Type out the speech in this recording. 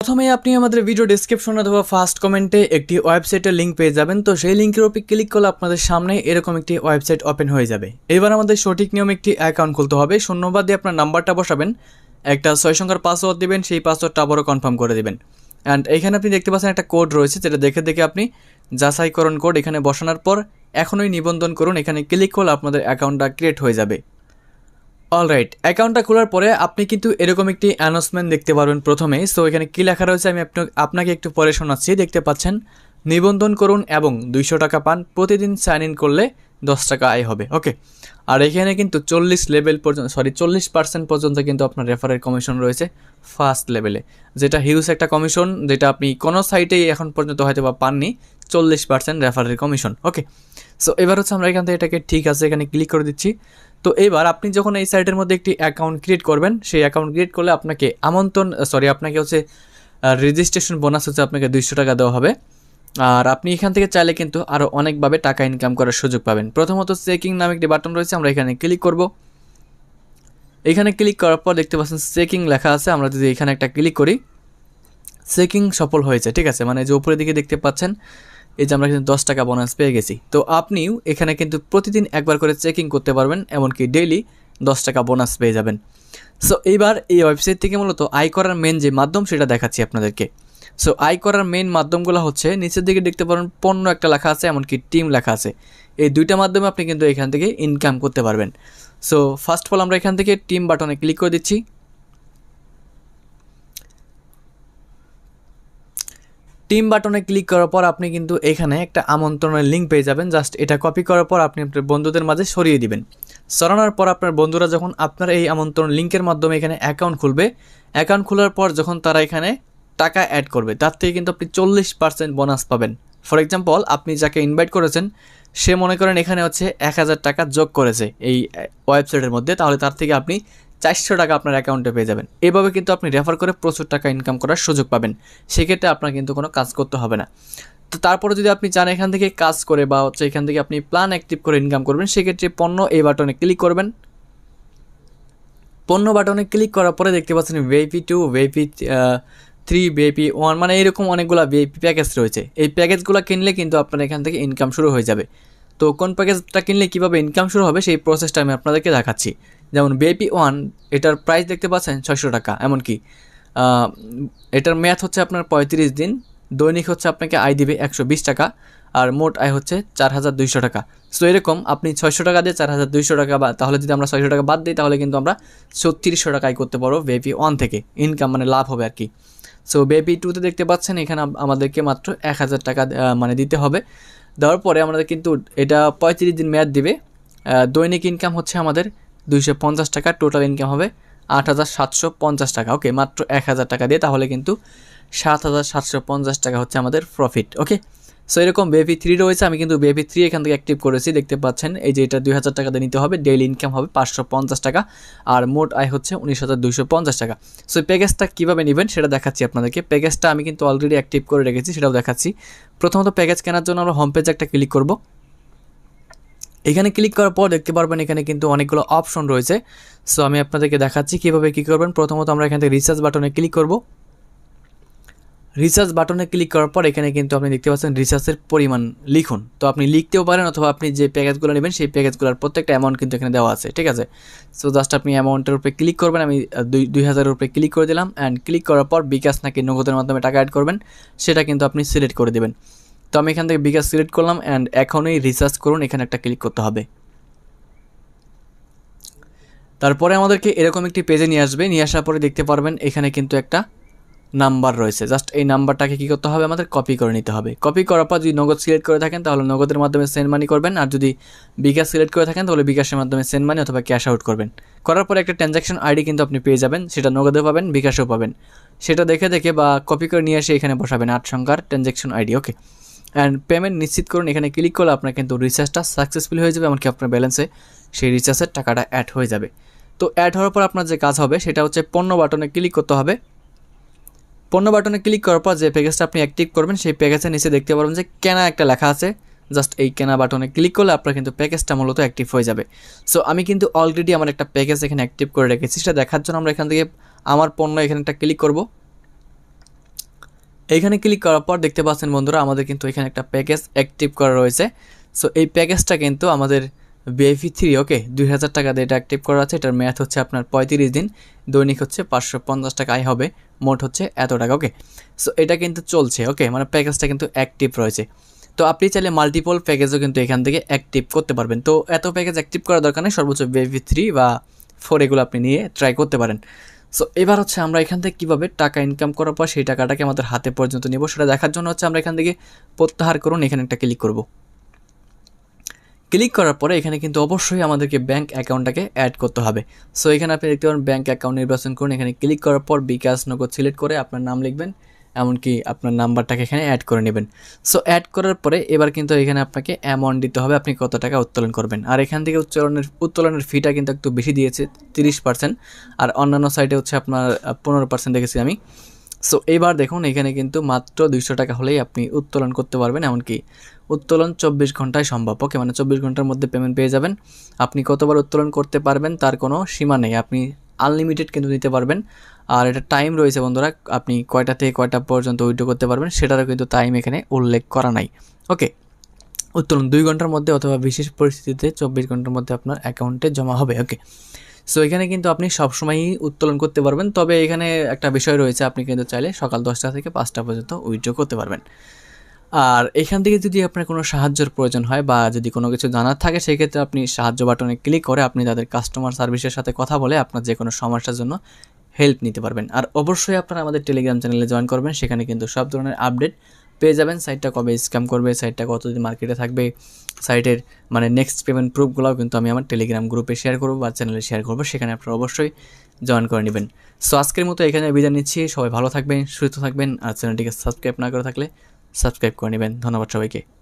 প্রথমেই আপনি আমাদের ভিডিও ডেসক্রিপশন অথবা ফার্স্ট কমেন্টে একটি ওয়েবসাইটের লিঙ্ক পেয়ে যাবেন। তো সেই লিঙ্কের উপর ক্লিক করলে আপনাদের সামনে এরকম একটি ওয়েবসাইট ওপেন হয়ে যাবে। এবার আমাদের সঠিক নিয়মে একটি অ্যাকাউন্ট খুলতে হবে। শূন্যবাদ দিয়ে আপনার নাম্বারটা বসাবেন, একটা 6 সংখ্যার পাসওয়ার্ড দিবেন, সেই পাসওয়ার্ডটা আবারও কনফার্ম করে দিবেন। অ্যান্ড এখানে আপনি দেখতে পাচ্ছেন একটা কোড রয়েছে, যেটা দেখে আপনি যাচাইকরণ কোড এখানে বসানোর পর এখনই নিবন্ধন করুন। এখানে ক্লিক করলে আপনাদের অ্যাকাউন্টটা ক্রিয়েট হয়ে যাবে। অলরাইট, অ্যাকাউন্টটা খোলার পরে আপনি কিন্তু এরকম একটি অ্যানাউন্সমেন্ট দেখতে পারবেন প্রথমেই। সো এখানে কী লেখা রয়েছে আমি আপনাকে একটু পরে শোনাচ্ছি। দেখতে পাচ্ছেন, নিবন্ধন করুন এবং 200 টাকা পান, প্রতিদিন সাইন ইন করলে 10 টাকা আয় হবে। ওকে, আর এখানে কিন্তু 40% পর্যন্ত কিন্তু আপনার রেফারের কমিশন রয়েছে ফার্স্ট লেভেলে, যেটা হিউজ একটা কমিশন, যেটা আপনি কোনো সাইটেই এখন পর্যন্ত হয়তো বা পাননি। 40% রেফারের কমিশন। ওকে, সো এবার হচ্ছে আমরা এখান থেকে এটাকে ঠিক আছে এখানে ক্লিক করে দিচ্ছি। তো এবার আপনি যখন এই সাইটের মধ্যে একটি অ্যাকাউন্ট ক্রিয়েট করবেন, সেই অ্যাকাউন্ট ক্রিয়েট করলে আপনাকে আপনাকে হচ্ছে রেজিস্ট্রেশন বোনাস হচ্ছে আপনাকে 200 টাকা দেওয়া হবে। আর আপনি এখান থেকে চাইলে কিন্তু আরও অনেকভাবে টাকা ইনকাম করার সুযোগ পাবেন। প্রথমত চেকিং নামে একটি বাটন রয়েছে, আমরা এখানে ক্লিক করব। এখানে ক্লিক করার পর দেখতে পাচ্ছেন চেকিং লেখা আছে। আমরা যদি এখানে একটা ক্লিক করি, চেকিং সফল হয়েছে, ঠিক আছে, মানে যে উপরের দিকে দেখতে পাচ্ছেন এই যে আমরা কিন্তু 10 টাকা বোনাস পেয়ে গেছি। তো আপনিও এখানে কিন্তু প্রতিদিন একবার করে চেকিং করতে পারবেন, এমনকি ডেইলি 10 টাকা বোনাস পেয়ে যাবেন। সো এইবার এই ওয়েবসাইট থেকে মূলত আয় করার মেন যে মাধ্যম সেটা দেখাচ্ছি আপনাদেরকে। সো আয় করার মেন মাধ্যমগুলো হচ্ছে নিচের দিকে দেখতে পারেন পণ্য একটা লেখা আছে, এমনকি টিম লেখা আছে। এই দুইটা মাধ্যমে আপনি কিন্তু এখান থেকে ইনকাম করতে পারবেন। সো ফার্স্ট অফ অল আমরা এখান থেকে টিম বাটনে ক্লিক করে দিচ্ছি। টিম বাটনে ক্লিক করার পর আপনি কিন্তু এখানে একটা আমন্ত্রণের লিঙ্ক পেয়ে যাবেন। জাস্ট এটা কপি করার পর আপনি আপনার বন্ধুদের মাঝে ছড়িয়ে দিবেন। ছড়ানোর পর আপনার বন্ধুরা যখন আপনার এই আমন্ত্রণ লিঙ্কের মাধ্যমে এখানে অ্যাকাউন্ট খুলবে, অ্যাকাউন্ট খোলার পর যখন তারা এখানে টাকা অ্যাড করবে, তার থেকে কিন্তু আপনি 40% বোনাস পাবেন। ফর এক্সাম্পল, আপনি যাকে ইনভাইট করেছেন সে মনে করেন এখানে হচ্ছে 1000 টাকা যোগ করেছে এই ওয়েবসাইটের মধ্যে, তাহলে তার থেকে আপনি 400 টাকা আপনার অ্যাকাউন্টে পেয়ে যাবেন। এভাবে কিন্তু আপনি রেফার করে প্রচুর টাকা ইনকাম করার সুযোগ পাবেন। সেক্ষেত্রে আপনার কিন্তু কোনো কাজ করতে হবে না। তো তারপরে যদি আপনি চান এখান থেকে কাজ করে বা হচ্ছে এখান থেকে আপনি প্ল্যান অ্যাক্টিভ করে ইনকাম করবেন, সেক্ষেত্রে পণ্য এই বাটনে ক্লিক করবেন। পণ্য বাটনে ক্লিক করার পরে দেখতে পাচ্ছেন ভিআইপি 2, ভিআইপি 3, ভিআইপি 1, মানে এরকম অনেকগুলো ভিআইপি প্যাকেজ রয়েছে। এই প্যাকেজগুলো কিনলে কিন্তু আপনার এখান থেকে ইনকাম শুরু হয়ে যাবে। তো কোন প্যাকেজটা কিনলে কীভাবে ইনকাম শুরু হবে সেই প্রসেসটা আমি আপনাদেরকে দেখাচ্ছি। যেমন ভিআইপি 1, এটার প্রাইস দেখতে পাচ্ছেন 600 টাকা, এমনকি এটার মেয়াদ হচ্ছে আপনার 35 দিন, দৈনিক হচ্ছে আপনাকে আয় দিবে 120 টাকা, আর মোট আয় হচ্ছে 4200 টাকা। সো এরকম আপনি 600 টাকা দিয়ে 4200 টাকা, বা তাহলে যদি আমরা 600 টাকা বাদ দিই তাহলে কিন্তু আমরা 3600 টাকা আয় করতে পারবো ভিআইপি 1 থেকে, ইনকাম মানে লাভ হবে আর কি। সো ভিআইপি 2তে দেখতে পাচ্ছেন এখানে আমাদেরকে মাত্র 1000 টাকা মানে দিতে হবে। দেওয়ার পরে আমাদের কিন্তু এটা 35 দিন মেয়াদ দিবে। দৈনিক ইনকাম হচ্ছে আমাদের 250 টাকা, টোটাল ইনকাম হবে 8750 টাকা। ওকে, মাত্র 1000 টাকা দিয়ে তাহলে কিন্তু 7750 টাকা হচ্ছে আমাদের প্রফিট। ওকে, সো এরকম ভিআইপি 3 রয়েছে। আমি কিন্তু ভিআইপি 3 এখান থেকে অ্যাক্টিভ করেছি, দেখতে পাচ্ছেন এই যে এটা 2000 টাকা দিয়ে নিতে হবে, ডেইলি ইনকাম হবে 550 টাকা, আর মোট আয় হচ্ছে 19250 টাকা। সো প্যাকেজটা কীভাবে নেবেন সেটা দেখাচ্ছি আপনাদেরকে। প্যাকেজটা আমি কিন্তু অলরেডি অ্যাক্টিভ করে রেখেছি, সেটাও দেখাচ্ছি। প্রথমত প্যাকেজ কেনার জন্য আমরা হোম পেজে একটা ক্লিক করব। এখানে ক্লিক করার পর দেখতে পারবেন এখানে কিন্তু অনেকগুলো অপশন রয়েছে। সো আমি আপনাদেরকে দেখাচ্ছি কীভাবে কী করবেন। প্রথমত আমরা এখান থেকে রিচার্জ বাটনে ক্লিক করব। রিচার্জ বাটনে ক্লিক করার পর এখানে কিন্তু আপনি দেখতে পাচ্ছেন রিচার্জের পরিমাণ লিখুন। তো আপনি লিখতেও পারেন, অথবা আপনি যে প্যাকেজগুলো নেবেন সেই প্যাকেজগুলোর প্রত্যেকটা অ্যামাউন্ট কিন্তু এখানে দেওয়া আছে, ঠিক আছে। সো জাস্ট আপনি অ্যামাউন্টের উপরে ক্লিক করবেন। আমি 2000-এর উপরে ক্লিক করে দিলাম। অ্যান্ড ক্লিক করার পর বিকাশ নাকি নগদের মাধ্যমে টাকা অ্যাড করবেন সেটা কিন্তু আপনি সিলেক্ট করে দেবেন। তো আমি এখান থেকে বিকাশ সিলেক্ট করলাম, অ্যান্ড এখনই রিচার্জ করুন এখানে একটা ক্লিক করতে হবে। তারপরে আমাদেরকে এরকম একটি পেজে নিয়ে আসবে। নিয়ে আসার পরে দেখতে পারবেন এখানে কিন্তু একটা নাম্বার রয়েছে। জাস্ট এই নাম্বারটাকে কী করতে হবে, আমাদের কপি করে নিতে হবে। কপি করার পর যদি নগদ সিলেক্ট করে থাকেন তাহলে নগদের মাধ্যমে সেন্ড মানি করবেন, আর যদি বিকাশ সিলেক্ট করে থাকেন তাহলে বিকাশের মাধ্যমে সেন্ড মানি অথবা ক্যাশ আউট করবেন। করার পরে একটা ট্রানজ্যাকশন আইডি কিন্তু আপনি পেয়ে যাবেন, সেটা নগদেও পাবেন, বিকাশেও পাবেন। সেটা দেখে বা কপি করে নিয়ে এসে এখানে বসাবেন 8 সংখ্যার transaction ID. Okay, and payment নিশ্চিত করুন। এখানে ক্লিক করলে আপনার কিন্তু রিচার্জটা সাকসেসফুল হয়ে যাবে, এমনকি আপনার ব্যালেন্সে সেই রিচার্জের টাকাটা অ্যাড হয়ে যাবে। তো অ্যাড হওয়ার পর আপনার যে কাজ হবে সেটা হচ্ছে পণ্য বাটনে ক্লিক করতে হবে। পণ্য বাটনে ক্লিক করার পর যে প্যাকেজটা আপনি অ্যাক্টিভ করবেন সেই প্যাকেজের নিচে দেখতে পারবেন যে কেনা একটা লেখা আছে। জাস্ট এই কেনা বাটনে ক্লিক করলে আপনার কিন্তু প্যাকেজটা মূলত অ্যাক্টিভ হয়ে যাবে। সো আমি কিন্তু অলরেডি আমার একটা প্যাকেজ এখানে অ্যাক্টিভ করে রেখেছি, সেটা দেখার জন্য আমরা এখান থেকে আমার পণ্য এখানে একটা ক্লিক করব। এইখানে ক্লিক করার পর দেখতে পাচ্ছেন বন্ধুরা আমাদের কিন্তু এখানে একটা প্যাকেজ অ্যাক্টিভ করা রয়েছে। সো এই প্যাকেজটা কিন্তু আমাদের VIP3 ওকে 2000 টাকা দিয়ে এটা অ্যাক্টিভ করা আছে। এটার মেয়াদ হচ্ছে আপনার 35 দিন, দৈনিক হচ্ছে 550 টাকা আয় হবে, মোট হচ্ছে এত টাকা ওকে। সো এটা কিন্তু চলছে ওকে, মানে প্যাকেজটা কিন্তু অ্যাক্টিভ রয়েছে। তো আপনি চাইলে মাল্টিপল প্যাকেজও কিন্তু এখান থেকে অ্যাক্টিভ করতে পারবেন। তো এত প্যাকেজ অ্যাক্টিভ করার দরকার নেই, সর্বোচ্চ VIP3 বা 4 এগুলো আপনি নিয়ে ট্রাই করতে পারেন। সো এবার হচ্ছে আমরা এখান থেকে কীভাবে টাকা ইনকাম করার পর সেই টাকাটাকে আমাদের হাতে পর্যন্ত নেব সেটা দেখার জন্য হচ্ছে আমরা এখান থেকে প্রত্যাহার করুন এখানে একটা ক্লিক করব। ক্লিক করার পরে এখানে কিন্তু অবশ্যই আমাদেরকে ব্যাঙ্ক অ্যাকাউন্টটাকে অ্যাড করতে হবে। সো এখানে আপনি দেখতে পারেন ব্যাঙ্ক অ্যাকাউন্ট নির্বাচন করুন। এখানে ক্লিক করার পর বিকাশ নগদ সিলেক্ট করে আপনার নাম লিখবেন, এমনকি আপনার নাম্বারটাকে এখানে অ্যাড করে নেবেন। সো অ্যাড করার পরে এবার কিন্তু এখানে আপনাকে অ্যামাউন্ট দিতে হবে, আপনি কত টাকা উত্তোলন করবেন। আর এখান থেকে উত্তোলনের ফিটা কিন্তু একটু বেশি দিয়েছে 30%, আর অন্যান্য সাইটে হচ্ছে আপনার 15% দেখেছি আমি। সো এবার দেখুন এখানে কিন্তু মাত্র 200 টাকা হলেই আপনি উত্তোলন করতে পারবেন, এমনকি উত্তোলন 24 ঘন্টায় সম্ভব ওকে, মানে 24 ঘন্টার মধ্যে পেমেন্ট পেয়ে যাবেন। আপনি কতবার উত্তোলন করতে পারবেন তার কোনো সীমা নেই, আপনি আনলিমিটেড কিন্তু নিতে পারবেন। আর এটা টাইম রয়েছে বন্ধুরা, আপনি কয়টা থেকে কয়টা পর্যন্ত উইথড্র করতে পারবেন সেটারও কিন্তু টাইম এখানে উল্লেখ করা নাই ওকে। উত্তোলন 2 ঘন্টার মধ্যে অথবা বিশেষ পরিস্থিতিতে 24 ঘন্টার মধ্যে আপনার অ্যাকাউন্টে জমা হবে ওকে। সো এখানে কিন্তু আপনি সবসময়ই উত্তোলন করতে পারবেন, তবে এখানে একটা বিষয় রয়েছে, আপনি কিন্তু চাইলে সকাল 10টা থেকে 5টা পর্যন্ত উইথড্র করতে পারবেন। আর এখান থেকে যদি আপনার কোনো সাহায্যের প্রয়োজন হয় বা যদি কোনো কিছু জানার থাকে সেক্ষেত্রে আপনি সাহায্য বাটনে ক্লিক করে আপনি তাদের কাস্টমার সার্ভিসের সাথে কথা বলে আপনার যে কোনো সমস্যার জন্য হেল্প নিতে পারবেন। আর অবশ্যই আপনারা আমাদের টেলিগ্রাম চ্যানেলে জয়েন করবেন, সেখানে কিন্তু সব ধরনের আপডেট পেয়ে যাবেন। সাইটটা কবে স্ক্যাম করবে, সাইটটা কতদিন মার্কেটে থাকবে, সাইটের মানে নেক্সট পেমেন্ট প্রুফগুলোও কিন্তু আমি আমার টেলিগ্রাম গ্রুপে শেয়ার করবো বা চ্যানেলে শেয়ার করবো, সেখানে আপনারা অবশ্যই জয়েন করে নেবেন। সো আজকের মতো এখানে বিদায় নিচ্ছি, সবাই ভালো থাকবেন, সুস্থ থাকবেন, আর চ্যানেলটিকে সাবস্ক্রাইব না করে থাকলে সাবস্ক্রাইব করে নেবেন। ধন্যবাদ সবাইকে।